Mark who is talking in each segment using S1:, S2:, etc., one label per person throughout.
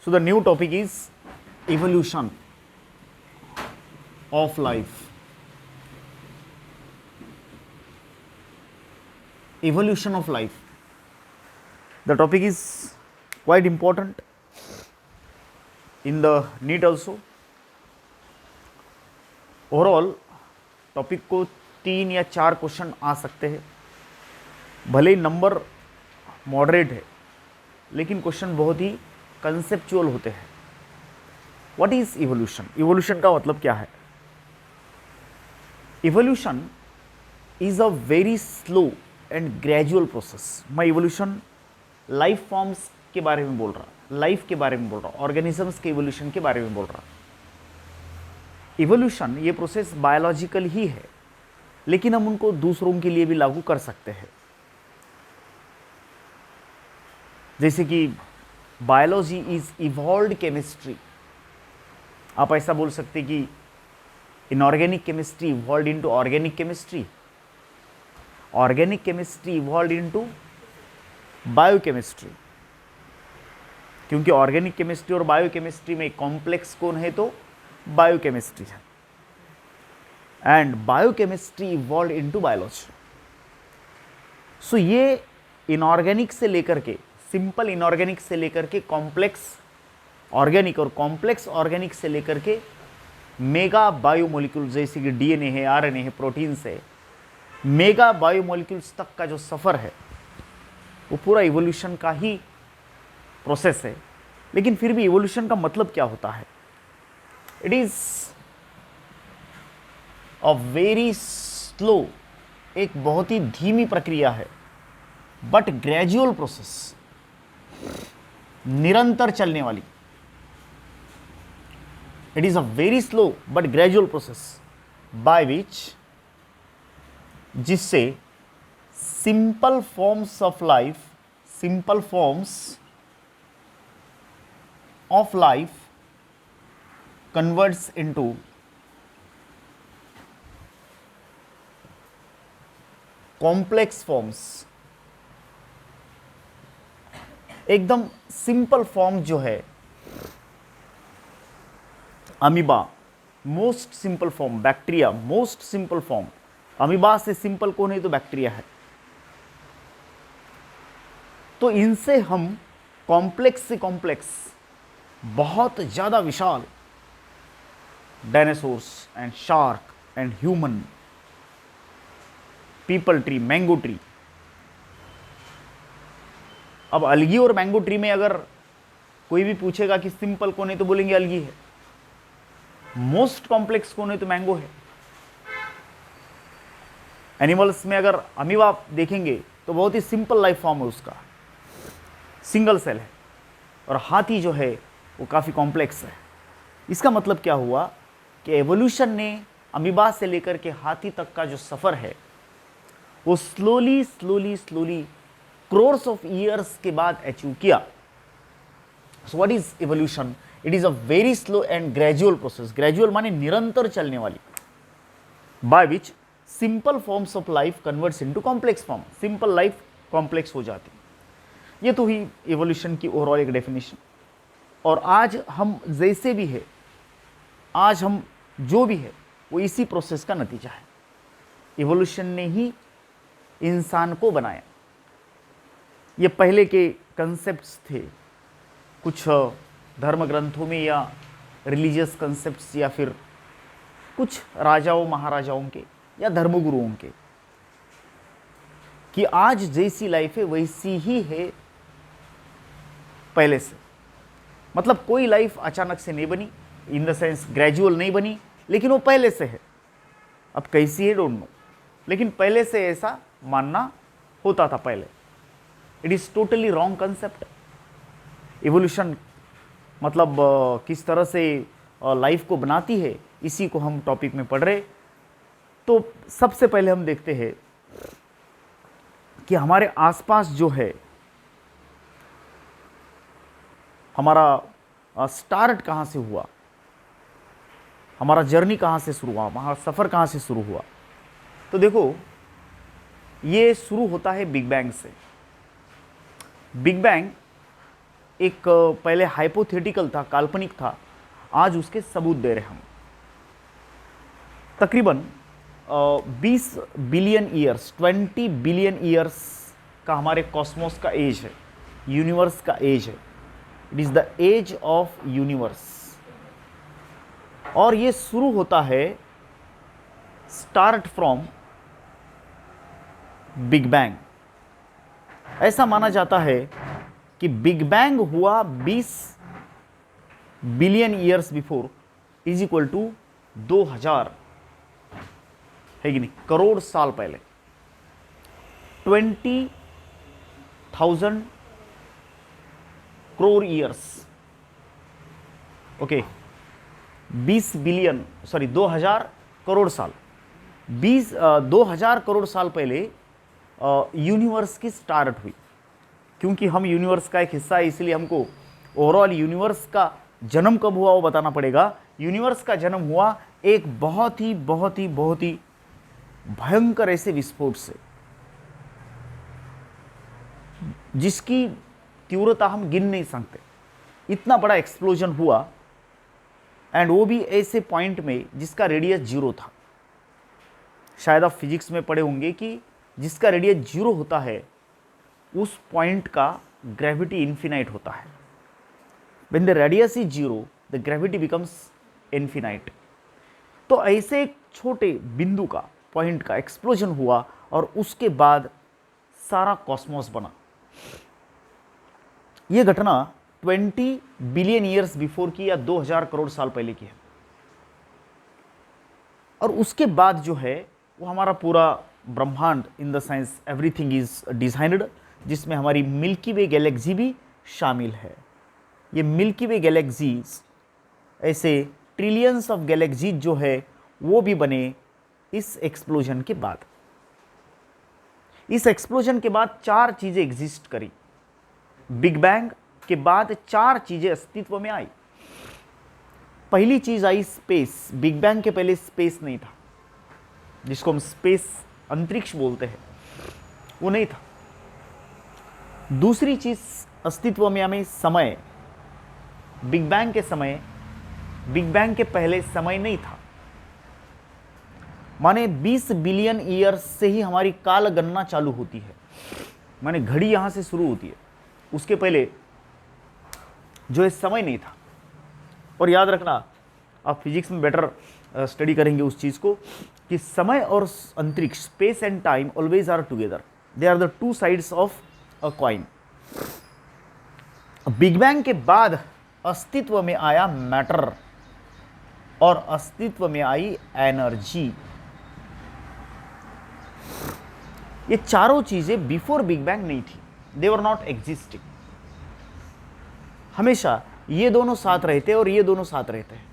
S1: So the new topic is evolution of life. Evolution of life. The topic is quite important in the NEET also. Overall topic को 3 या 4 question आ सकते हैं, भले ही number moderate है लेकिन question बहुत ही conceptual होते हैं. What is evolution? इवोल्यूशन का मतलब क्या है? Evolution is a very slow and gradual process. मैं इवोल्यूशन लाइफ फॉर्म्स के बारे में बोल रहा, लाइफ के बारे में बोल रहा, ऑर्गेनिजम्स के इवोल्यूशन के बारे में बोल रहा. इवोल्यूशन ये प्रोसेस बायोलॉजिकल ही है लेकिन हम उनको दूसरों के लिए भी लागू कर सकते हैं. जैसे कि बायोलॉजी इज इवॉल्व्ड केमिस्ट्री. आप ऐसा बोल सकते कि inorganic chemistry evolved into organic chemistry, organic chemistry evolved into biochemistry. क्योंकि ऑर्गेनिक केमिस्ट्री और बायोकेमिस्ट्री में कॉम्प्लेक्स कौन है तो बायोकेमिस्ट्री है. And biochemistry evolved into biology. So ये इनऑर्गेनिक से लेकर के, सिंपल इनऑर्गेनिक से लेकर के कॉम्प्लेक्स ऑर्गेनिक और कॉम्प्लेक्स ऑर्गेनिक से लेकर के मेगा बायोमोलिक्यूल जैसे कि डीएनए है, आरएनए है, प्रोटीन्स है, मेगा बायोमोलिक्यूल्स तक का जो सफ़र है वो पूरा इवोल्यूशन का ही प्रोसेस है. लेकिन फिर भी इवोल्यूशन का मतलब क्या होता है? It is a very slow, एक बहुत ही धीमी प्रक्रिया है, बट ग्रेजुअल प्रोसेस, निरंतर चलने वाली. It is a very slow but gradual process by which, जिससे simple forms of life, simple forms of life converts into complex forms. एकदम सिंपल फॉर्म जो है amoeba, most simple form, bacteria most simple form. Amoeba से simple कौन है तो bacteria है. तो इनसे हम कॉम्प्लेक्स से कॉम्प्लेक्स, बहुत ज़्यादा विशाल dinosaurs and shark and human, people tree, mango tree. अब अलगी और मैंगो ट्री में अगर कोई भी पूछेगा कि सिंपल कौन है तो बोलेंगे अलगी है, मोस्ट कॉम्प्लेक्स कौन है तो मैंगो है. एनिमल्स में अगर अमीबा आप देखेंगे तो बहुत ही सिंपल लाइफ फॉर्म है उसका, सिंगल सेल है. और हाथी जो है वो काफ़ी कॉम्प्लेक्स है. इसका मतलब क्या हुआ कि एवोल्यूशन ने अमीबा से लेकर के हाथी तक का जो सफ़र है वो slowly slowly slowly crores of years के बाद अचीव किया. So what is evolution? It is a very slow and gradual process. Gradual माने निरंतर चलने वाली, by which simple forms of life converts into complex form. Simple life complex हो जाती. ये तो ही एवोल्यूशन की ओवरऑल एक डेफिनेशन. और आज हम जैसे भी है, आज हम जो भी है वो इसी प्रोसेस का नतीजा है. एवोल्यूशन ने ही इंसान को बनाया. ये पहले के कंसेप्ट्स थे कुछ धर्म ग्रंथों में या रिलीजियस कंसेप्ट्स या फिर कुछ राजाओं महाराजाओं के या धर्मगुरुओं के, कि आज जैसी लाइफ है वैसी ही है पहले से. मतलब कोई लाइफ अचानक से नहीं बनी, इन द सेंस ग्रेजुअल नहीं बनी, लेकिन वो पहले से है. अब कैसी है डोंट नो, लेकिन पहले से ऐसा मानना होता था पहले. It is totally wrong concept. Evolution मतलब किस तरह से लाइफ को बनाती है, इसी को हम टॉपिक में पढ़ रहे. तो सबसे पहले हम देखते हैं कि हमारे आसपास जो है, हमारा स्टार्ट कहाँ से हुआ, हमारा जर्नी कहाँ से शुरू हुआ, हमारा सफ़र कहाँ से शुरू हुआ. तो देखो ये शुरू होता है बिग बैंग से. बिग बैंग एक पहले हाइपोथेटिकल था, काल्पनिक था, आज उसके सबूत दे रहे हम। तकरीबन 20 बिलियन ईयर्स, 20 बिलियन ईयर्स का हमारे कॉस्मोस का एज है, यूनिवर्स का एज है। It is the age of universe. और ये शुरू होता है स्टार्ट फ्रॉम बिग बैंग। ऐसा माना जाता है कि बिग बैंग हुआ 20 billion years before is equal to 2000, है कि नहीं, करोड़ साल पहले। 20,000 crore years, okay, 20 billion, sorry 2000 crore साल, 2000 करोड़ साल पहले यूनिवर्स की स्टार्ट हुई। क्योंकि हम यूनिवर्स का एक हिस्सा है, इसलिए हमको ओवरऑल यूनिवर्स का जन्म कब हुआ वो बताना पड़ेगा। यूनिवर्स का जन्म हुआ एक बहुत ही भयंकर ऐसे विस्फोट से, जिसकी तीव्रता हम गिन नहीं सकते। इतना बड़ा एक्सप्लोजन हुआ, एंड वो भी ऐसे पॉइंट में जिसका रेडियस 0 था। शायद आप फिजिक्स में पढ़े होंगे कि जिसका रेडियस 0 होता है उस पॉइंट का ग्रेविटी इन्फिनाइट होता है। When the radius is 0 the gravity becomes infinite. तो ऐसे एक छोटे बिंदु का, पॉइंट का एक्सप्लोजन हुआ और उसके बाद सारा कॉस्मोस बना। यह घटना 20 बिलियन ईयर्स बिफोर की या 2000 करोड़ साल पहले की है। और उसके बाद जो है वो हमारा पूरा ब्रह्मांड, in the sense everything is designed, जिसमें हमारी मिल्की वे गैलेक्सी भी शामिल है। ये मिल्की वे गैलेक्सीज, ऐसे ट्रिलियंस ऑफ गैलेक्सीज जो है वो भी बने इस एक्सप्लोजन के बाद। इस एक्सप्लोजन के बाद 4 चीजें एग्जिस्ट करी। बिग बैंग के बाद 4 चीजें अस्तित्व में आई। पहली चीज आई स्पेस। बिग बैंग के पहले स्पेस नहीं था, जिसको हम स्पेस, अंतरिक्ष बोलते हैं, वो नहीं था। दूसरी चीज अस्तित्व में आई समय। बिग बैंग के समय, बिग बैंग के पहले समय नहीं था। माने 20 बिलियन ईयर्स से ही हमारी काल गणना चालू होती है, माने घड़ी यहां से शुरू होती है। उसके पहले जो है समय नहीं था। और याद रखना, आप फिजिक्स में बेटर स्टडी करेंगे उस चीज को, कि समय और अंतरिक्ष, space and time always are together, they are the 2 sides of a coin. Big bang के बाद अस्तित्व में आया मैटर और अस्तित्व में आई एनर्जी। ये चारों चीजें बिफोर बिग बैंग नहीं थी, दे वर नॉट एग्जिस्टिंग। हमेशा ये दोनों साथ रहते और ये दोनों साथ रहते हैं।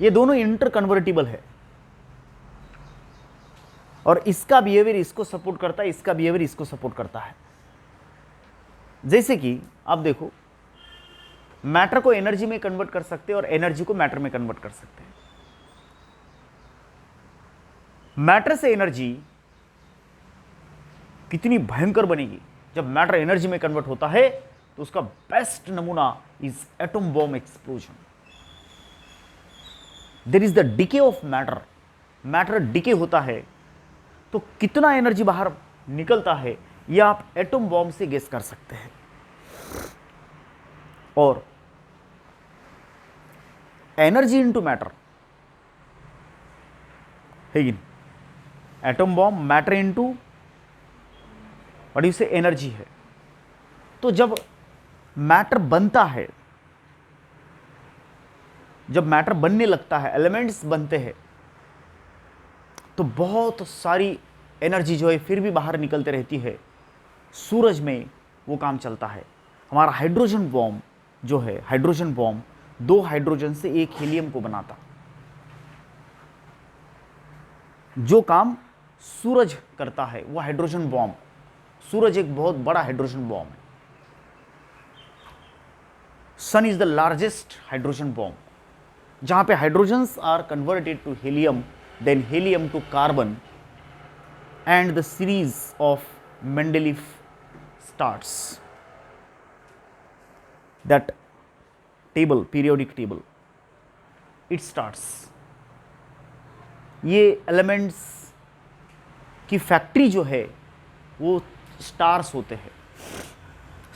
S1: ये दोनों इंटर कन्वर्टिबल है, और इसका बिहेवियर इसको सपोर्ट करता है, इसका बिहेवियर इसको सपोर्ट करता है। जैसे कि आप देखो, मैटर को एनर्जी में कन्वर्ट कर सकते हैं और एनर्जी को मैटर में कन्वर्ट कर सकते हैं। मैटर से एनर्जी कितनी भयंकर बनेगी जब मैटर एनर्जी में कन्वर्ट होता है, तो उसका बेस्ट नमूना is atom bomb explosion. There is the decay of matter. Matter decay होता है तो कितना एनर्जी बाहर निकलता है, यह आप एटम बॉम्ब से गेस कर सकते हैं। और एनर्जी इनटू मैटर है कि एटम बॉम्ब, मैटर इनटू और इसे एनर्जी है। तो जब मैटर बनता है, जब मैटर बनने लगता है, एलिमेंट्स बनते हैं, तो बहुत सारी एनर्जी जो है फिर भी बाहर निकलते रहती है। सूरज में वो काम चलता है। हमारा हाइड्रोजन बॉम्ब जो है, हाइड्रोजन बॉम्ब 2 हाइड्रोजन से 1 हीलियम को बनाता। जो काम सूरज करता है वो हाइड्रोजन बॉम्ब। सूरज एक बहुत बड़ा हाइड्रोजन बॉम्ब है। Sun is the largest hydrogen bomb, जहां पे hydrogens are converted to helium, then helium to carbon, and the series of Mendeleev starts. That table, periodic table, it starts. ये elements की factory जो है वो stars होते हैं।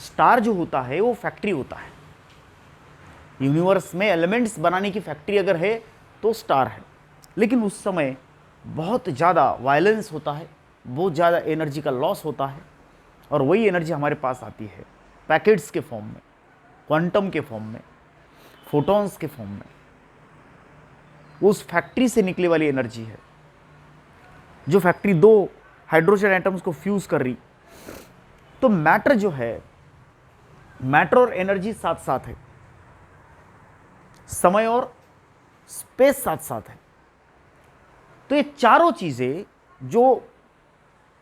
S1: स्टार जो होता है वो फैक्ट्री होता है। यूनिवर्स में एलिमेंट्स बनाने की फैक्ट्री अगर है तो स्टार है। लेकिन उस समय बहुत ज़्यादा वायलेंस होता है, बहुत ज़्यादा एनर्जी का लॉस होता है, और वही एनर्जी हमारे पास आती है पैकेट्स के फॉर्म में, क्वांटम के फॉर्म में, फोटॉन्स के फॉर्म में। उस फैक्ट्री से निकले वाली एनर्जी है जो फैक्ट्री दो हाइड्रोजन एटम्स को फ्यूज कर रही। तो मैटर जो है, मैटर और एनर्जी साथ साथ है, समय और स्पेस साथ साथ है। तो ये चारों चीजें जो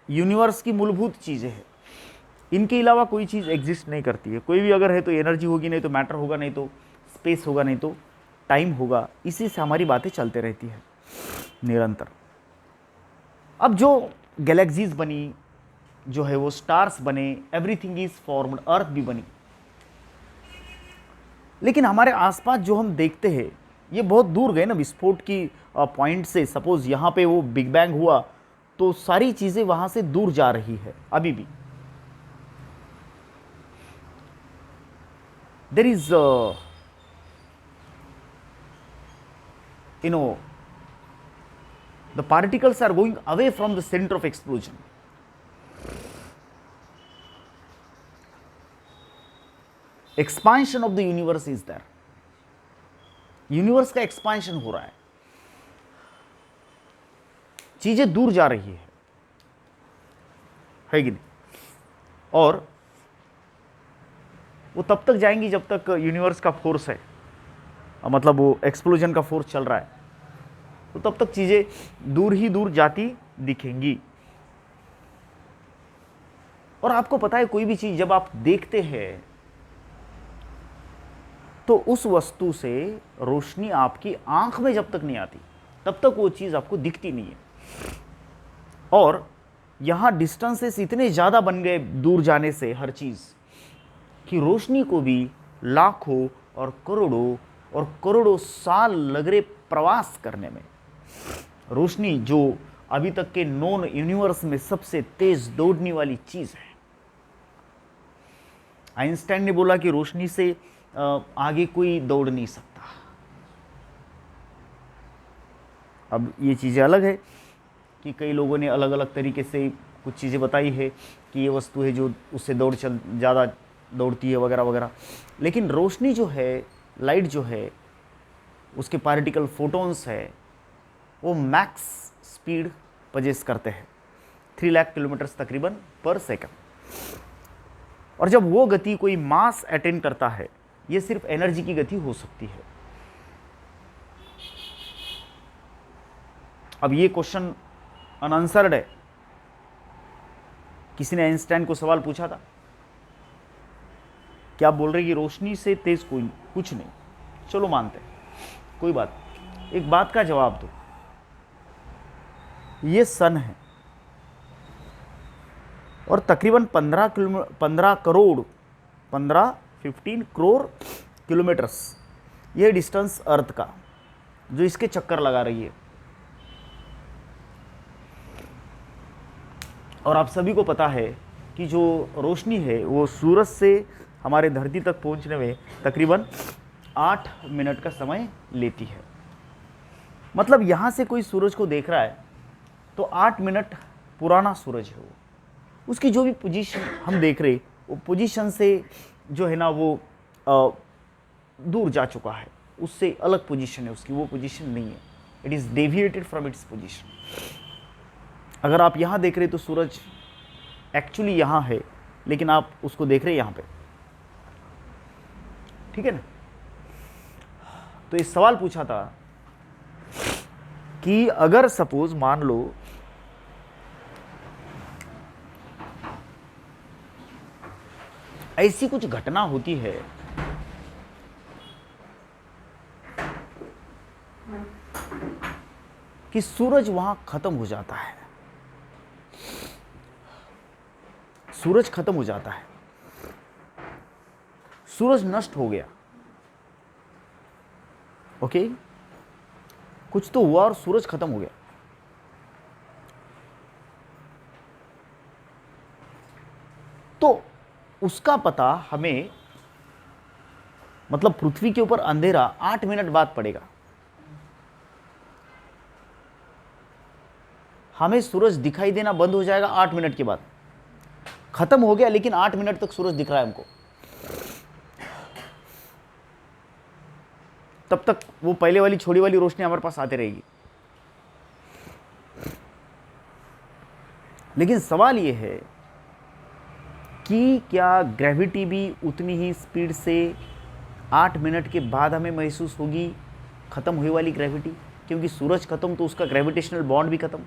S1: यूनिवर्स की मूलभूत चीजें हैं, इनके अलावा कोई चीज एग्जिस्ट नहीं करती है। कोई भी अगर है तो एनर्जी होगी, नहीं तो मैटर होगा, नहीं तो स्पेस होगा, नहीं तो टाइम होगा। इसी से हमारी बातें चलते रहती है निरंतर। अब जो गैलेक्सीज बनी, जो है वो स्टार्स बने, एवरीथिंग इज फॉर्म्ड, अर्थ भी बनी। लेकिन हमारे आसपास जो हम देखते हैं ये बहुत दूर गए ना विस्फोट की पॉइंट से। सपोज यहाँ पे वो बिग बैंग हुआ तो सारी चीजें वहां से दूर जा रही है अभी भी। There is the particles are going away from the center of explosion. Expansion of the universe is there. Universe का एक्सपांशन हो रहा है, चीजें दूर जा रही है कि नहीं? और वो तब तक जाएंगी जब तक यूनिवर्स का फोर्स है, मतलब वो एक्सप्लोजन का फोर्स चल रहा है, तो तब तक चीजें दूर ही दूर जाती दिखेंगी। और आपको पता है कोई भी चीज जब आप देखते हैं तो उस वस्तु से रोशनी आपकी आंख में जब तक नहीं आती तब तक वो चीज आपको दिखती नहीं है। और यहां डिस्टेंसेस इतने ज्यादा बन गए दूर जाने से हर चीज कि रोशनी को भी लाखों और करोड़ों साल लग रहे प्रवास करने में। रोशनी जो अभी तक के नॉन यूनिवर्स में सबसे तेज दौड़ने वाली चीज है। आइंस्टाइन ने बोला कि रोशनी से आगे कोई दौड़ नहीं सकता। अब ये चीजें अलग है कि कई लोगों ने अलग अलग तरीके से कुछ चीजें बताई है कि ये वस्तु है जो उससे ज़्यादा दौड़ती है वगैरह वगैरह। लेकिन रोशनी जो है, लाइट जो है, उसके पार्टिकल फोटॉन्स है, वो मैक्स स्पीड पजेस करते हैं 3 लाख किलोमीटर तकरीबन पर सेकंड। और जब वो गति कोई मास अटेन करता है, ये सिर्फ एनर्जी की गति हो सकती है। अब ये क्वेश्चन अनआंसर्ड है। किसी ने आइंस्टाइन को सवाल पूछा था कि आप बोल रहे कि रोशनी से तेज कोई कुछ नहीं, चलो मानते हैं, कोई बात, एक बात का जवाब दो, ये सन है और तकरीबन 15 करोड़ किलोमीटर्स ये डिस्टेंस अर्थ का जो इसके चक्कर लगा रही है। और आप सभी को पता है कि जो रोशनी है वो सूरज से हमारे धरती तक पहुंचने में तकरीबन 8 मिनट का समय लेती है। मतलब यहाँ से कोई सूरज को देख रहा है तो 8 मिनट पुराना सूरज है वो, उसकी जो भी पोजीशन हम देख रहे वो पोजीशन से जो है ना वो दूर जा चुका है, उससे अलग पोजीशन है उसकी, वो पोजीशन नहीं है, it is deviated from its position. अगर आप यहाँ देख रहे तो सूरज एक्चुअली यहाँ है, लेकिन आप उसको देख रहे यहाँ पे, ठीक है ना? तो इस सवाल पूछा था कि अगर सपोज मान लो ऐसी कुछ घटना होती है कि सूरज वहां खत्म हो जाता है, सूरज खत्म हो जाता है, सूरज नष्ट हो गया, ओके, कुछ तो हुआ और सूरज खत्म हो गया। तो उसका पता हमें, मतलब पृथ्वी के ऊपर अंधेरा 8 मिनट बाद पड़ेगा। हमें सूरज दिखाई देना बंद हो जाएगा 8 मिनट के बाद। खत्म हो गया लेकिन 8 मिनट तक सूरज दिख रहा है हमको। तब तक वो पहले वाली छोड़ी वाली रोशनी हमारे पास आती रहेगी। लेकिन सवाल ये है कि क्या ग्रेविटी भी उतनी ही स्पीड से 8 मिनट के बाद हमें महसूस होगी, खत्म हुई वाली ग्रेविटी? क्योंकि सूरज खत्म तो उसका ग्रेविटेशनल बॉन्ड भी खत्म।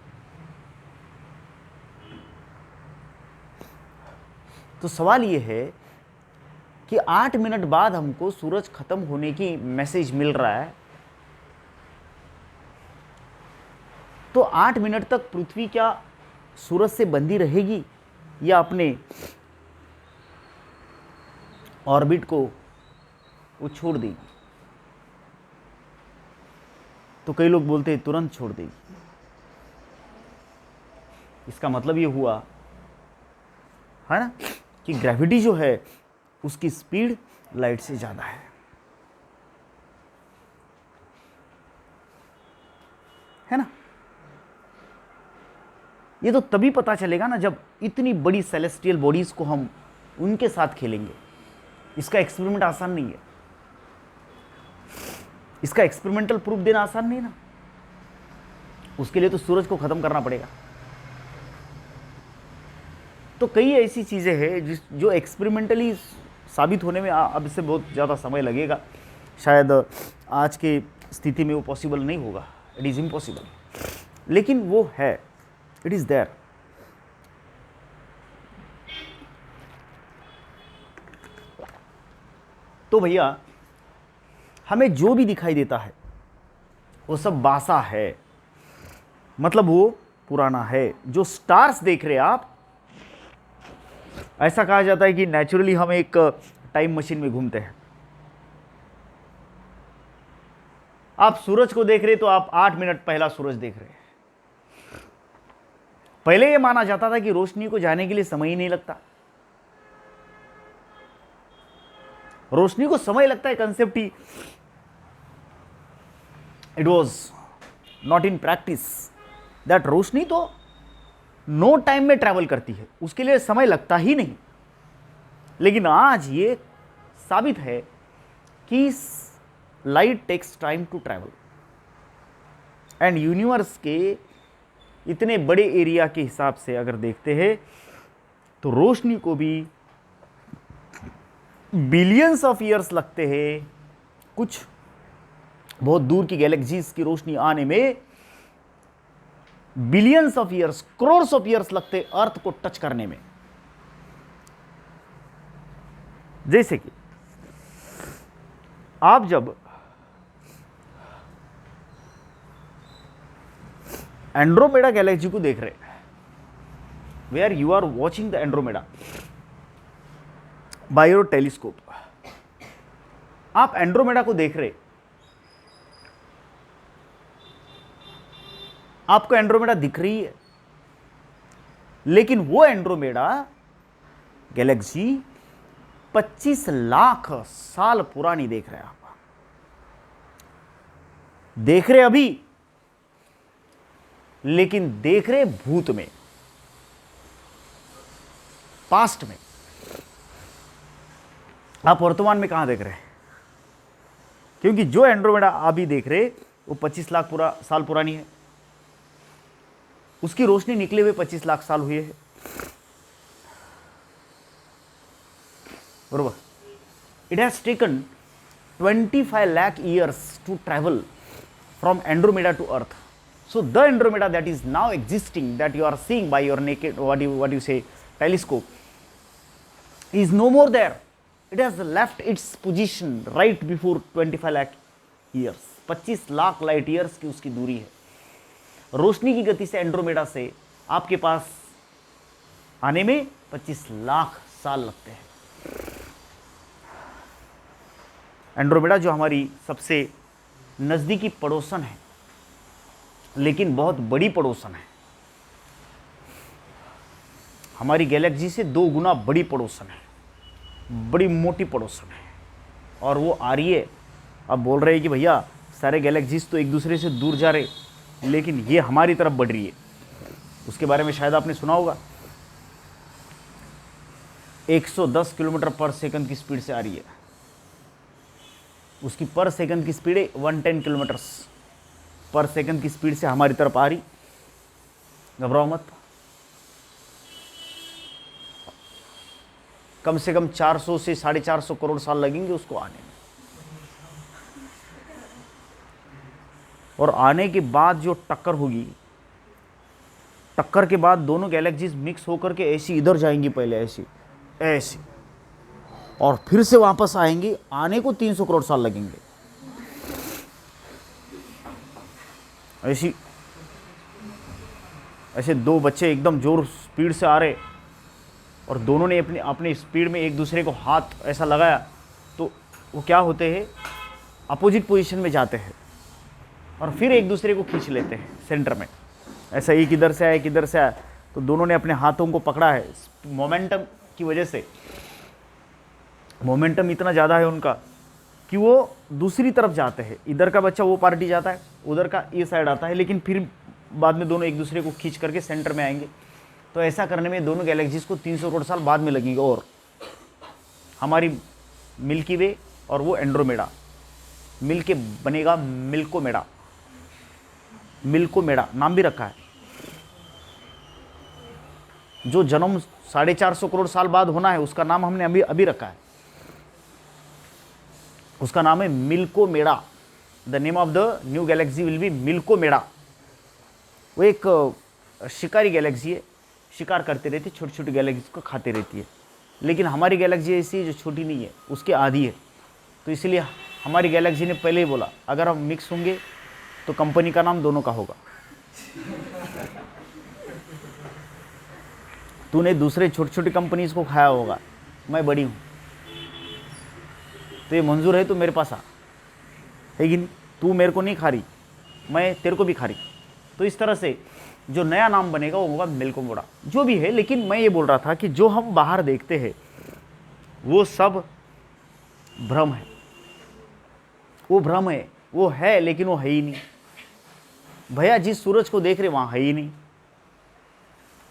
S1: तो सवाल ये है कि 8 मिनट बाद हमको सूरज खत्म होने की मैसेज मिल रहा है, तो 8 मिनट तक पृथ्वी क्या सूरज से बंधी रहेगी या अपने ऑर्बिट को वो छोड़ देगी? तो कई लोग बोलते हैं तुरंत छोड़ देगी। इसका मतलब ये हुआ है ना कि ग्रेविटी जो है उसकी स्पीड लाइट से ज्यादा है ना? ये तो तभी पता चलेगा ना जब इतनी बड़ी सेलेस्टियल बॉडीज को हम उनके साथ खेलेंगे। इसका एक्सपेरिमेंट आसान नहीं है, इसका एक्सपेरिमेंटल प्रूफ देना आसान नहीं ना। उसके लिए तो सूरज को खत्म करना पड़ेगा। तो कई ऐसी चीजें हैं जो एक्सपेरिमेंटली साबित होने में अब इससे बहुत ज़्यादा समय लगेगा। शायद आज के स्थिति में वो पॉसिबल नहीं होगा, इट इज़ इम्पॉसिबल, लेकिन वो है, इट इज़ देयर। तो भैया हमें जो भी दिखाई देता है वो सब बासा है, मतलब वो पुराना है। जो स्टार्स देख रहे हैं आप, ऐसा कहा जाता है कि नेचुरली हम एक टाइम मशीन में घूमते हैं। आप सूरज को देख रहे तो आप 8 मिनट पहला सूरज देख रहे हैं। पहले यह माना जाता था कि रोशनी को जाने के लिए समय ही नहीं लगता। रोशनी को समय लगता है कंसेप्ट ही, it was not in practice that रोशनी तो नो टाइम में ट्रैवल करती है, उसके लिए समय लगता ही नहीं। लेकिन आज ये साबित है कि light takes time to travel, and universe के इतने बड़े एरिया के हिसाब से अगर देखते हैं तो रोशनी को भी बिलियंस ऑफ ईयर्स लगते हैं। कुछ बहुत दूर की गैलेक्सीज की रोशनी आने में billions of years, crores of years लगते अर्थ को टच करने में। जैसे कि आप जब एंड्रोमेडा गैलेक्सी को देख रहे हैं, where you are watching the Andromeda by your telescope, आप एंड्रोमेडा को देख रहे, आपको एंड्रोमेडा दिख रही है, लेकिन वो एंड्रोमेडा गैलेक्सी 25 लाख साल पुरानी देख रहे हैं आप। देख रहे अभी, लेकिन देख रहे भूत में, पास्ट में। आप वर्तमान में कहां देख रहे हैं? क्योंकि जो एंड्रोमेडा अभी देख रहे वो 25 लाख साल पुरानी है, उसकी रोशनी निकले हुए 25 लाख साल हुए हैं, बरोबर। It has taken 25 lakh years to travel from Andromeda to earth. So the Andromeda that is now existing, that you are seeing by your naked, what you say, telescope, is no more there. It has left its position right before 25 lakh years. 25 lakh light years की उसकी दूरी है. रोशनी की गति से Andromeda से आपके पास आने में 25 लाख साल लगते हैं. एंड्रोमेडा जो हमारी सबसे नज़दीकी पड़ोसन है, लेकिन बहुत बड़ी पड़ोसन है, हमारी गैलेक्सी से 2 गुना बड़ी पड़ोसन है, बड़ी मोटी पड़ोसन है, और वो आ रही है। अब बोल रहे हैं कि भैया सारे गैलेक्सीज तो एक दूसरे से दूर जा रहे, लेकिन ये हमारी तरफ बढ़ रही है। उसके बारे में शायद आपने सुना होगा, 110 किलोमीटर पर सेकंड की स्पीड से आ रही है। उसकी पर सेकंड की स्पीड है 110 किलोमीटर पर सेकंड की स्पीड से हमारी तरफ आ रही। घबराओ मत, कम से कम 400 से 450 करोड़ साल लगेंगे उसको आने में, और आने के बाद जो टक्कर होगी, टक्कर के बाद दोनों गैलेक्सीज मिक्स होकर के ऐसी इधर जाएंगी, पहले ऐसी ऐसी, और फिर से वापस आएंगी। आने को 300 करोड़ साल लगेंगे। ऐसी ऐसे 2 बच्चे एकदम जोर स्पीड से आ रहे, और दोनों ने अपनी अपनी स्पीड में एक दूसरे को हाथ ऐसा लगाया, तो वो क्या होते हैं, अपोजिट पोजीशन में जाते हैं, और फिर एक दूसरे को खींच लेते हैं सेंटर में। ऐसा एक इधर से आया, एक इधर से आया, तो दोनों ने अपने हाथों को पकड़ा है। मोमेंटम की वजह से, मोमेंटम इतना ज़्यादा है उनका कि वो दूसरी तरफ जाते हैं। इधर का बच्चा वो पार्टी जाता है, उधर का ये साइड आता है, लेकिन फिर बाद में दोनों एक दूसरे को खींच करके सेंटर में आएंगे। तो ऐसा करने में दोनों गैलेक्सीज को 300 करोड़ साल बाद में लगेंगे। और हमारी मिल्की वे और वो एंड्रोमेडा मिल के बनेगा मिल्कोमेडा। मिल्कोमेडा नाम भी रखा है। जो जन्म 450 करोड़ साल बाद होना है, उसका नाम हमने अभी अभी रखा है। उसका नाम है Milkomeda. The name of the new galaxy will be Milkomeda. वो एक शिकारी गैलेक्सी है, शिकार करते रहती है, छोटी छोटी गैलेक्सी को खाते रहती है। लेकिन हमारी गैलेक्सी ऐसी है जो छोटी नहीं है, उसके आधी है। तो इसलिए हमारी गैलेक्सी ने पहले ही बोला, अगर हम मिक्स होंगे तो कंपनी का नाम दोनों का होगा। तूने दूसरे छोटी छोटी कंपनीज को खाया होगा, मैं बड़ी हूँ, तो ये मंजूर है तो मेरे पास आ, है कि नहीं? तू मेरे को नहीं खा रही, मैं तेरे को भी खा रही। तो इस तरह से जो नया नाम बनेगा वो होगा मिल्कोमेडा। जो भी है, लेकिन मैं ये बोल रहा था कि जो हम बाहर देखते हैं वो सब भ्रम है। वो भ्रम है, वो है लेकिन वो है ही नहीं। भैया जिस सूरज को देख रहे वहां है ही नहीं,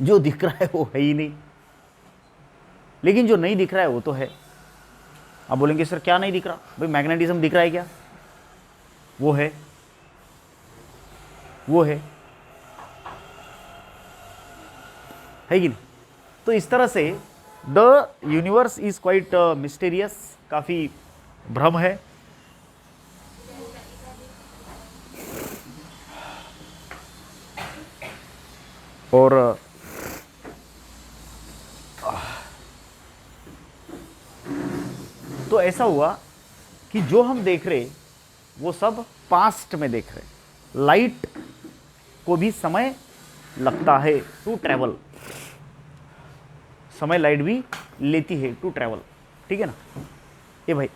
S1: जो दिख रहा है वो है ही नहीं, लेकिन जो नहीं दिख रहा है वो तो है। आप बोलेंगे सर क्या नहीं दिख रहा? भाई मैग्नेटिज्म दिख रहा है क्या? वो है, वो है कि नहीं? तो इस तरह से the universe is quite mysterious, काफी भ्रम है। और तो ऐसा हुआ कि जो हम देख रहे वो सब पास्ट में देख रहे। लाइट को भी समय लगता है टू ट्रैवल, समय लाइट भी लेती है टू ट्रैवल, ठीक है ना? ये भाई